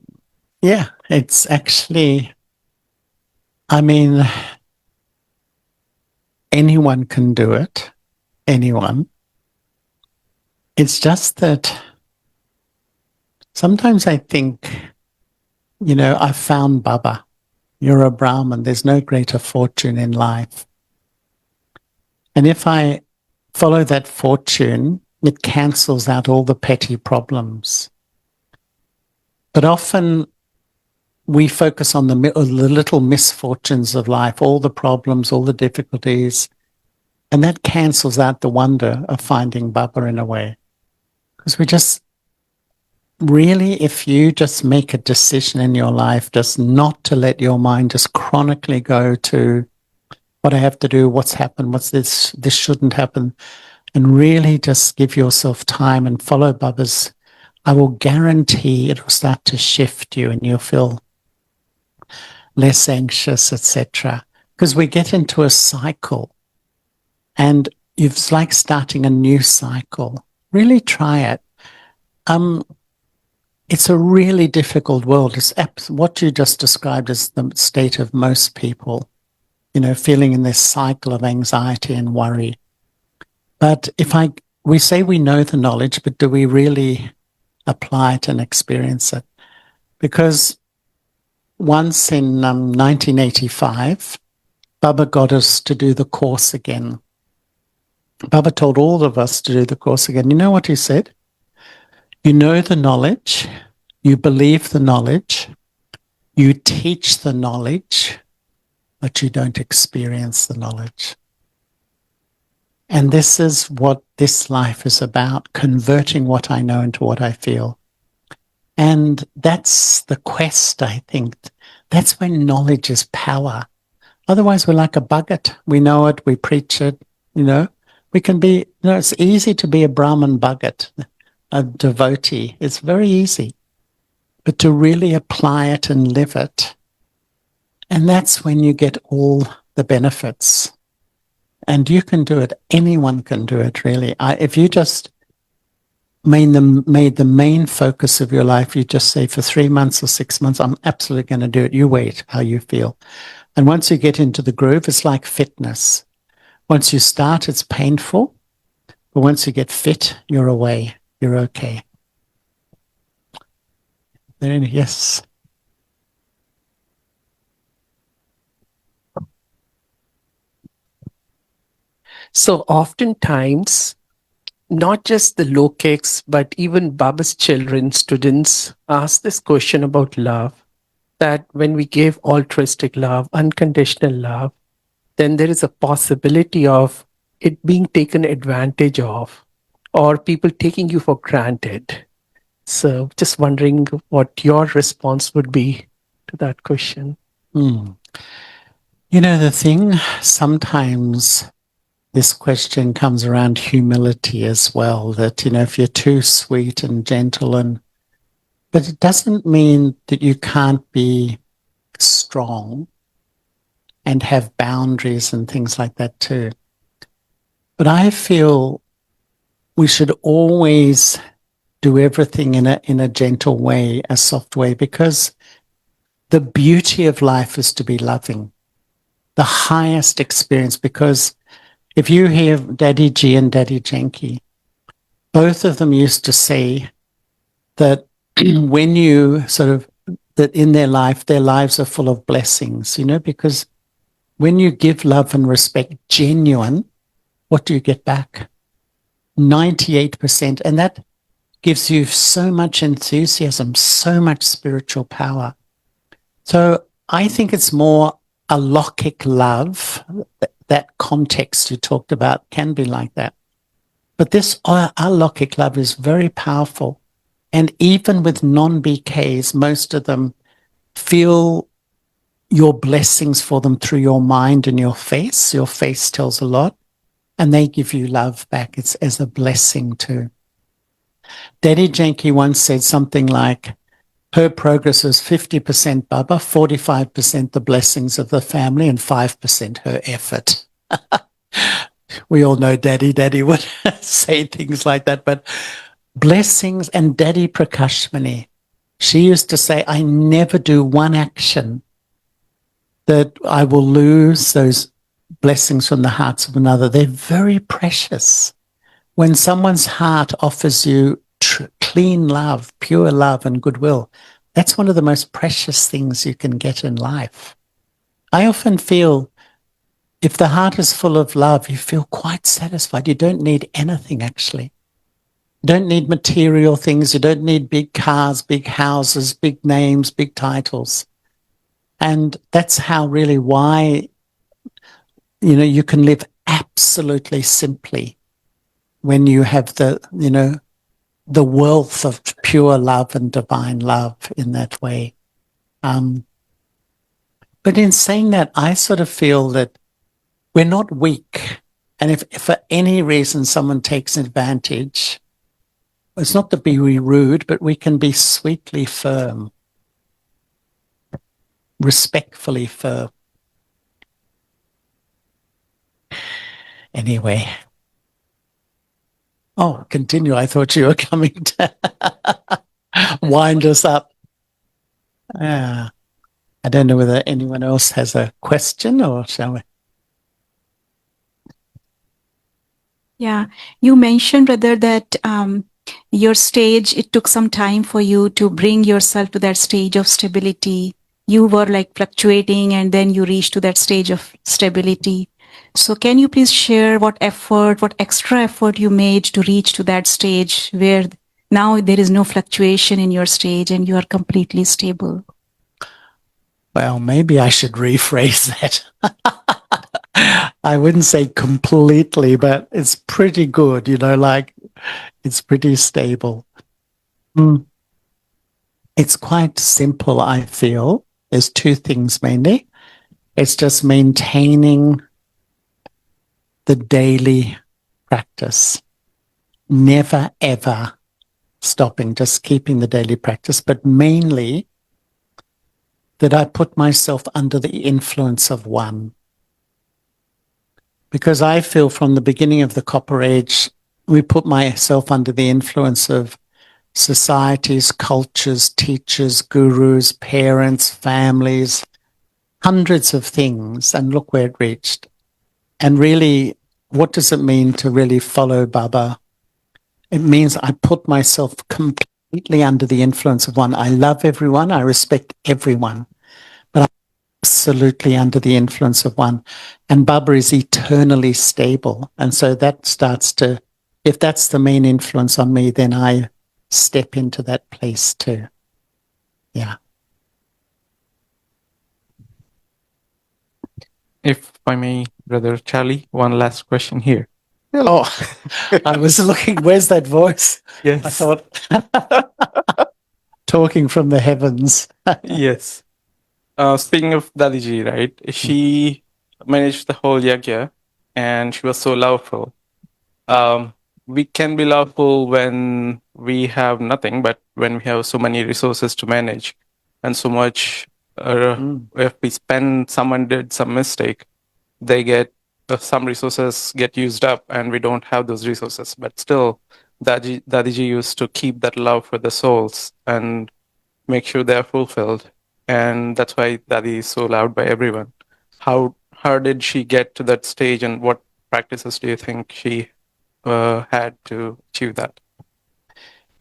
Speaker 1: Yeah, it's actually, anyone can do it. Anyone. It's just that sometimes I think, I've found Baba. You're a Brahman. There's no greater fortune in life. And if I follow that fortune, it cancels out all the petty problems. But often we focus on the little misfortunes of life, all the problems, all the difficulties, and that cancels out the wonder of finding Baba in a way. Because we just, really, if you just make a decision in your life just not to let your mind just chronically go to what I have to do, what's happened, what's this shouldn't happen, and really just give yourself time and follow Baba's, I will guarantee it will start to shift you and you'll feel less anxious, etc. Because we get into a cycle and it's like starting a new cycle. Really try it. It's a really difficult world. What you just described is the state of most people, feeling in this cycle of anxiety and worry. But we say we know the knowledge, but do we really apply it and experience it? Because once in 1985, Baba got us to do the course again. Baba told all of us to do the course again. You know what he said? You know the knowledge, you believe the knowledge, you teach the knowledge, but you don't experience the knowledge. And this is what this life is about, converting what I know into what I feel. And that's the quest, I think. That's when knowledge is power. Otherwise, we're like a bucket. We know it, we preach it, We can be, it's easy to be a Brahman bucket, a devotee. It's very easy. But to really apply it and live it, and that's when you get all the benefits. And you can do it. Anyone can do it, really. If you just made the main focus of your life, you just say for 3 months or 6 months, I'm absolutely going to do it. You wait how you feel. And once you get into the groove, it's like fitness. Once you start, it's painful. But once you get fit, you're away. You're okay. Yes.
Speaker 3: So oftentimes, not just the low kicks, but even Baba's children, students ask this question about love, that when we give altruistic love, unconditional love, then there is a possibility of it being taken advantage of or people taking you for granted. So just wondering what your response would be to that question.
Speaker 1: The thing, sometimes this question comes around humility as well, that, if you're too sweet and gentle, but it doesn't mean that you can't be strong and have boundaries and things like that too. But I feel we should always do everything in a gentle way, a soft way, because the beauty of life is to be loving, the highest experience. Because if you hear Daddy G and Daddy Janki, both of them used to say that when you that in their lives are full of blessings, because when you give love and respect genuine, what do you get back? 98%. And that gives you so much enthusiasm, so much spiritual power. So I think it's more a alokik love. That context you talked about can be like that. But this alokik love is very powerful. And even with non-BKs, most of them feel your blessings for them through your mind and your face. Your face tells a lot. And they give you love back. It's as a blessing too. Daddy Janki once said something like, her progress was 50% Baba, 45% the blessings of the family, and 5% her effort. We all know Daddy would say things like that, but blessings. And Daddy Prakashmani, she used to say, I never do one action that I will lose those blessings from the hearts of another. They're very precious. When someone's heart offers you clean love, pure love and goodwill, that's one of the most precious things you can get in life. I often feel if the heart is full of love, you feel quite satisfied. You don't need anything, actually. You don't need material things. You don't need big cars, big houses, big names, big titles. And that's how really why, you can live absolutely simply when you have the wealth of pure love and divine love in that way. But in saying that, I sort of feel that we're not weak. And if for any reason someone takes advantage, it's not to be rude, but we can be sweetly firm, respectfully firm. Anyway. Oh, continue. I thought you were coming to wind us up. I don't know whether anyone else has a question, or shall we?
Speaker 4: Yeah, you mentioned, brother, that your stage, it took some time for you to bring yourself to that stage of stability you were like fluctuating and then you reached to that stage of stability. So can you please share what extra effort you made to reach to that stage where now there is no fluctuation in your stage and you are completely stable?
Speaker 1: Well, maybe I should rephrase that. I wouldn't say completely, but it's pretty good, like it's pretty stable. It's quite simple, I feel. There's two things mainly. It's just maintaining the daily practice, never ever stopping, just keeping the daily practice, but mainly that I put myself under the influence of one. Because I feel from the beginning of the Copper Age, we put myself under the influence of societies, cultures, teachers, gurus, parents, families, hundreds of things, and look where it reached. And really, what does it mean to really follow Baba? It means I put myself completely under the influence of one. I love everyone, I respect everyone, but I'm absolutely under the influence of one. And Baba is eternally stable. And so that starts to, if that's the main influence on me, then I step into that place too. Yeah.
Speaker 5: If I may, Brother Charlie, one last question here.
Speaker 1: Oh, I was looking, where's that voice?
Speaker 5: Yes.
Speaker 1: I thought, talking from the heavens.
Speaker 5: Yes. Speaking of Dadiji, right? She managed the whole yagya and she was so loveful. We can be loveful when we have nothing, but when we have so many resources to manage and so much, if we spend, someone did some mistake, they get, some resources get used up and we don't have those resources. But still, Dadiji used to keep that love for the souls and make sure they're fulfilled. And that's why Dadi is so loved by everyone. How did she get to that stage, and what practices do you think she had to achieve that?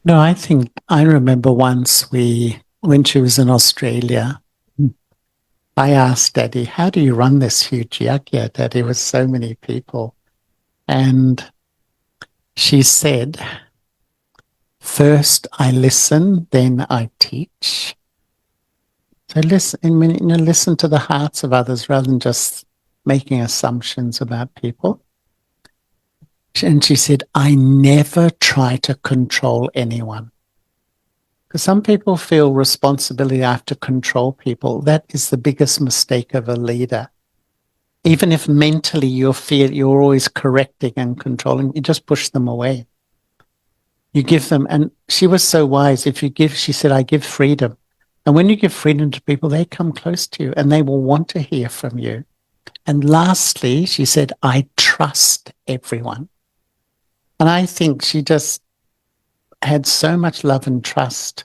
Speaker 1: No, I remember once when she was in Australia, I asked Daddy, how do you run this huge yagya, Daddy, with so many people? And she said, first I listen, then I teach. So listen to the hearts of others rather than just making assumptions about people. And she said, I never try to control anyone. Because some people feel responsibility I have to control people. That is the biggest mistake of a leader. Even if mentally you're always correcting and controlling, you just push them away. You give them, and she was so wise. She said, I give freedom. And when you give freedom to people, they come close to you and they will want to hear from you. And lastly, she said, I trust everyone. And I think she just had so much love and trust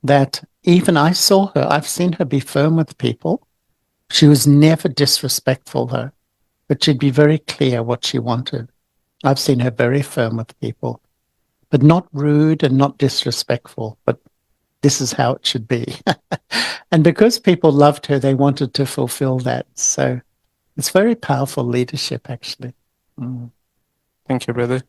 Speaker 1: that even I saw her, I've seen her be firm with people. She was never disrespectful though, but she'd be very clear what she wanted. I've seen her very firm with people, but not rude and not disrespectful, but this is how it should be. And because people loved her, they wanted to fulfill that. So it's very powerful leadership, actually.
Speaker 5: Thank you, brother.